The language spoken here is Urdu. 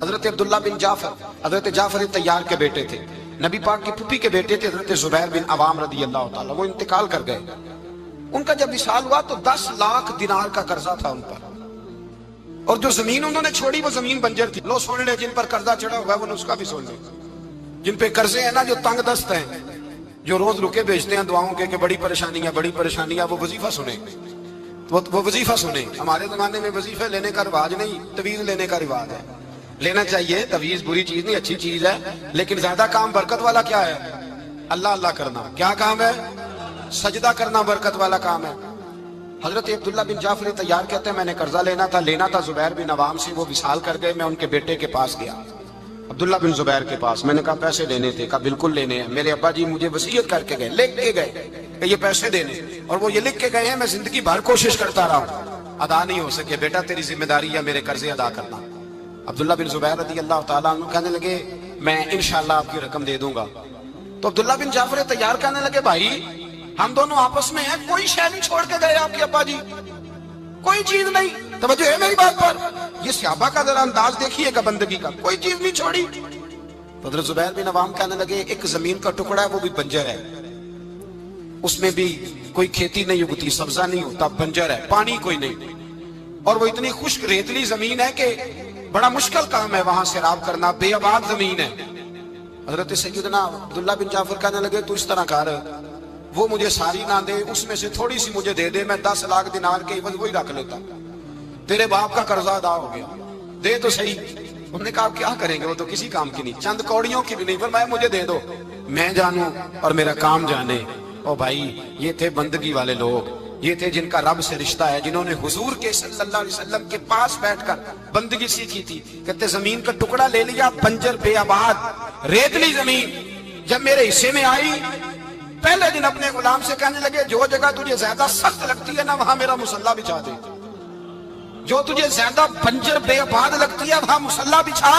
حضرت عبداللہ بن جعفر حضرت جعفر تیار کے بیٹے تھے، نبی پاک کی پھوپھی کے بیٹے تھے حضرت زبیر بن عوام رضی اللہ تعالیٰ، وہ انتقال کر گئے۔ ان کا جب وصال ہوا تو 10 لاکھ دینار کا قرضہ تھا ان پر، اور جو زمین انہوں نے چھوڑی وہ زمین بنجر تھی۔ لو سن لے، جن پر قرضہ چڑھا ہوا ہے وہ نسخہ بھی سن لے، جن پہ قرضے ہیں نا، جو تنگ دست ہیں، جو روز رکے بھیجتے ہیں دعاؤں کے کہ بڑی پریشانی ہے، وہ وظیفہ سنیں، وہ وظیفہ سنیں۔ ہمارے زمانے میں وظیفے لینے کا رواج نہیں، تویز لینے کا رواج ہے۔ لینا چاہیے، تویز بری چیز نہیں، اچھی چیز ہے، لیکن زیادہ کام برکت والا کیا ہے؟ اللہ اللہ کرنا۔ کیا کام ہے؟ سجدہ کرنا برکت والا کام ہے۔ حضرت عبداللہ بن جعفر تیار کہتے ہیں میں نے قرضہ لینا تھا زبیر بن عوام سے، وہ وصال کر گئے۔ میں ان کے بیٹے کے پاس گیا، عبداللہ بن زبیر کے پاس۔ میں نے کہا پیسے لینے تھے، کہا بالکل لینے ہیں، میرے ابا جی مجھے وصیت کر کے گئے، لکھ کے گئے کہ یہ پیسے دینے، اور وہ یہ لکھ کے گئے ہیں، میں زندگی بھر کوشش کرتا رہا ہوں، ادا نہیں ہو سکے، بیٹا تیری ذمہ داری ہے میرے قرضے ادا کرنا۔ عبداللہ بن زبیر رضی اللہ تعالیٰ عنہ کہنے لگے میں انشاءاللہ آپ کی رقم دے دوں گا۔ تو عبداللہ بن جعفر تیار کہنے لگے بھائی ہم دونوں آپس میں ہیں، کوئی شے نہیں چھوڑ کے گئے آپ کے ابا جی، کوئی چیز نہیں۔ توجہ ہے میری بات پر؟ یہ صحابہ کا ذرا انداز دیکھیے گا بندگی کا، کوئی چیز نہیں چھوڑی۔ حضرت زبیر بن عوام کہنے لگے ایک زمین کا ٹکڑا ہے، وہ بھی بنجر ہے، اس میں بھی کوئی کھیتی نہیں اگتی، سبزہ نہیں ہوتا، بنجر ہے، پانی کوئی نہیں، اور وہ اتنی خشک ریتلی زمین ہے کہ بڑا مشکل کام ہے وہاں سیراب کرنا، بے آباد زمین ہے۔ حضرت سیدنا عبداللہ بن جعفر کہنے لگے تو اس طرح کر، وہ مجھے ساری نہ دے، اس میں سے تھوڑی سی مجھے دے دے، میں 10 لاکھ دینار کے عوض وہی رکھ لیتا، تیرے باپ کا قرضہ ادا ہو گیا، دے تو صحیح۔ انہوں نے کہا کیا کریں گے، وہ تو کسی کام کی نہیں، چند کوڑیوں کی بھی نہیں، فرمایا مجھے دے دو، میں جانوں اور میرا کام جانے۔ او بھائی یہ تھے بندگی والے لوگ، یہ تھے جن کا رب سے رشتہ ہے، جنہوں نے حضور کے صلی اللہ علیہ وسلم کے پاس بیٹھ کر بندگی سیکھی تھی۔ کہتے زمین کا ٹکڑا لے لیا، بنجر بے آباد ریتلی زمین، جب میرے حصے میں آئی پہلے دن اپنے غلام سے کہنے لگے جو جگہ تجھے زیادہ سخت لگتی ہے نا وہاں میرا مصلی بچھا دے، جو تجھے زیادہ بنجر بے آباد لگتی ہے وہاں مصلی بچھا۔